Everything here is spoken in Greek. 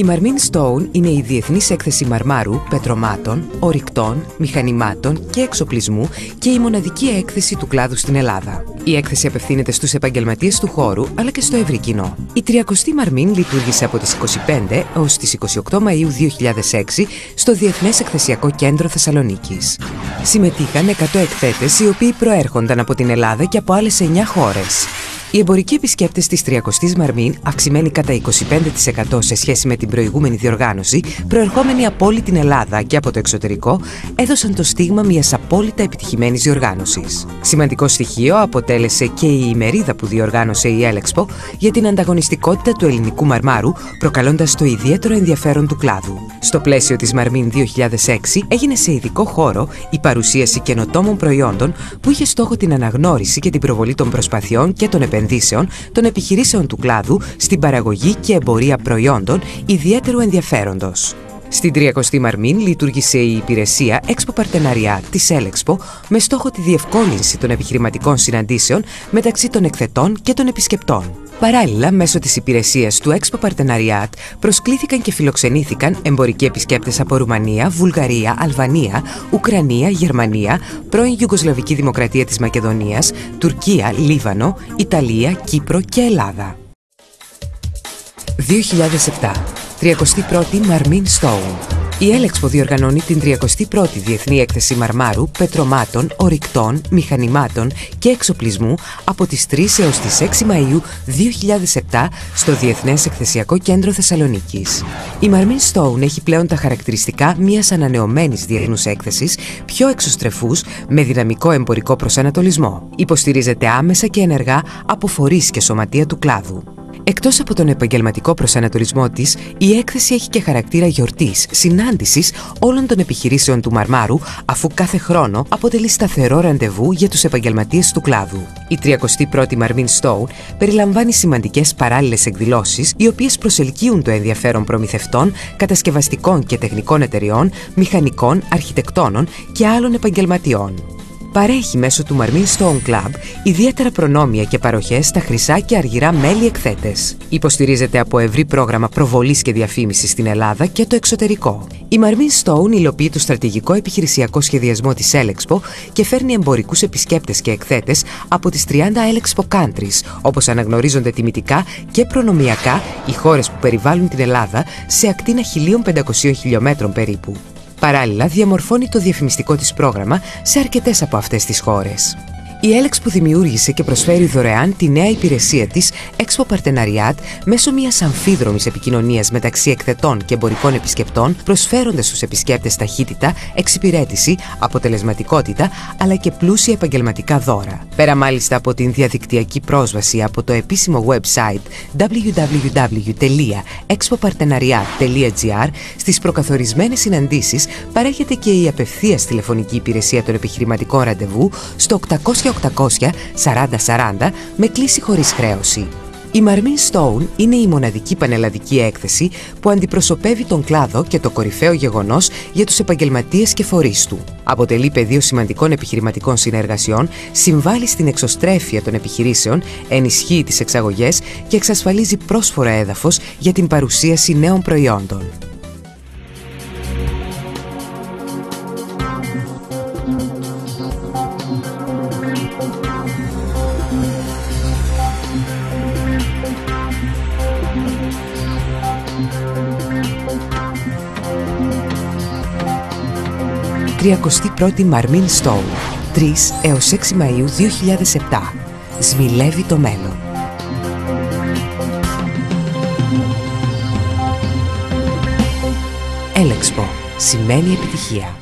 Η Marmin Stone είναι η διεθνής έκθεση μαρμάρου, πετρωμάτων, ορυκτών, μηχανημάτων και εξοπλισμού και η μοναδική έκθεση του κλάδου στην Ελλάδα. Η έκθεση απευθύνεται στους επαγγελματίες του χώρου αλλά και στο ευρύ κοινό. Η 30η Marmin λειτουργήσε από τις 25 έως τις 28 Μαΐου 2006 στο Διεθνές Εκθεσιακό Κέντρο Θεσσαλονίκης. Συμμετείχαν 100 εκθέτες οι οποίοι προέρχονταν από την Ελλάδα και από άλλες 9 χώρες. Οι εμπορικοί επισκέπτες της 30ης Marmin, αυξημένοι κατά 25% σε σχέση με την προηγούμενη διοργάνωση, προερχόμενοι από όλη την Ελλάδα και από το εξωτερικό, έδωσαν το στίγμα μιας απόλυτα επιτυχημένης διοργάνωσης. Σημαντικό στοιχείο αποτέλεσε και η ημερίδα που διοργάνωσε η Elexpo για την ανταγωνιστικότητα του ελληνικού μαρμάρου, προκαλώντας το ιδιαίτερο ενδιαφέρον του κλάδου. Στο πλαίσιο της Marmin 2006 έγινε σε ειδικό χώρο η παρουσίαση καινοτόμων προϊόντων που είχε στόχο την αναγνώριση και την προβολή των προσπαθειών και των επενδύσεων των επιχειρήσεων του κλάδου στην παραγωγή και εμπορία προϊόντων ιδιαίτερου ενδιαφέροντος. Στην 30η Marmin λειτουργήσε η υπηρεσία Expo Partenariat της Elexpo με στόχο τη διευκόλυνση των επιχειρηματικών συναντήσεων μεταξύ των εκθετών και των επισκεπτών. Παράλληλα, μέσω της υπηρεσίας του Expo Partenariat προσκλήθηκαν και φιλοξενήθηκαν εμπορικοί επισκέπτες από Ρουμανία, Βουλγαρία, Αλβανία, Ουκρανία, Γερμανία, πρώην Ιουγκοσλαβική Δημοκρατία της Μακεδονίας, Τουρκία, Λίβανο, Ιταλία, Κύπρο και Ελλάδα. 2007. 31η Marmin Stone. Η Elexpo διοργανώνει την 31η Διεθνή Έκθεση Μαρμάρου, Πετρωμάτων, Ορυκτών, Μηχανημάτων και Εξοπλισμού από τις 3 έως τις 6 Μαΐου 2007 στο Διεθνές Εκθεσιακό Κέντρο Θεσσαλονίκης. Η Marmin Stone έχει πλέον τα χαρακτηριστικά μιας ανανεωμένης διεθνούς έκθεσης, πιο εξωστρεφούς, με δυναμικό εμπορικό προσανατολισμό. Υποστηρίζεται άμεσα και ενεργά από φορείς και σωματεία του κλάδου. Εκτός από τον επαγγελματικό προσανατολισμό της, η έκθεση έχει και χαρακτήρα γιορτής, συνάντησης όλων των επιχειρήσεων του μαρμάρου, αφού κάθε χρόνο αποτελεί σταθερό ραντεβού για τους επαγγελματίες του κλάδου. Η 31η Marmin Stone περιλαμβάνει σημαντικές παράλληλες εκδηλώσεις, οι οποίες προσελκύουν το ενδιαφέρον προμηθευτών, κατασκευαστικών και τεχνικών εταιριών, μηχανικών, αρχιτεκτόνων και άλλων επαγγελματιών. Παρέχει μέσω του Marmin Stone Club ιδιαίτερα προνόμια και παροχές στα χρυσά και αργυρά μέλη εκθέτες. Υποστηρίζεται από ευρύ πρόγραμμα προβολής και διαφήμισης στην Ελλάδα και το εξωτερικό. Η Marmin Stone υλοποιεί το στρατηγικό επιχειρησιακό σχεδιασμό της Elexpo και φέρνει εμπορικούς επισκέπτες και εκθέτες από τις 30 Elexpo countries, όπως αναγνωρίζονται τιμητικά και προνομιακά οι χώρες που περιβάλλουν την Ελλάδα σε ακτίνα 1.500 χιλιόμετρων περίπου. Παράλληλα, διαμορφώνει το διαφημιστικό της πρόγραμμα σε αρκετές από αυτές τις χώρες. Η Elexpo δημιούργησε και προσφέρει δωρεάν τη νέα υπηρεσία της Expo Partenariat μέσω μιας αμφίδρομης επικοινωνίας μεταξύ εκθετών και εμπορικών επισκεπτών, προσφέροντας στους επισκέπτες ταχύτητα, εξυπηρέτηση, αποτελεσματικότητα αλλά και πλούσια επαγγελματικά δώρα. Πέρα μάλιστα από την διαδικτυακή πρόσβαση από το επίσημο website www.expopartenariat.gr, στις προκαθορισμένες συναντήσεις παρέχεται και η απευθείας τηλεφωνική υπηρεσία των επιχειρηματικών ραντεβού στο 800-800-4040 με κλίση χωρίς χρέωση. Η Marmin Stone είναι η μοναδική πανελλαδική έκθεση που αντιπροσωπεύει τον κλάδο και το κορυφαίο γεγονός για τους επαγγελματίες και φορείς του. Αποτελεί πεδίο σημαντικών επιχειρηματικών συνεργασιών, συμβάλλει στην εξωστρέφεια των επιχειρήσεων, ενισχύει τις εξαγωγές και εξασφαλίζει πρόσφορο έδαφος για την παρουσίαση νέων προϊόντων. «31η Marmin Stone, 3 έως 6 Μαΐου 2007. Σμιλεύει το μέλλον». Elexpo σημαίνει επιτυχία.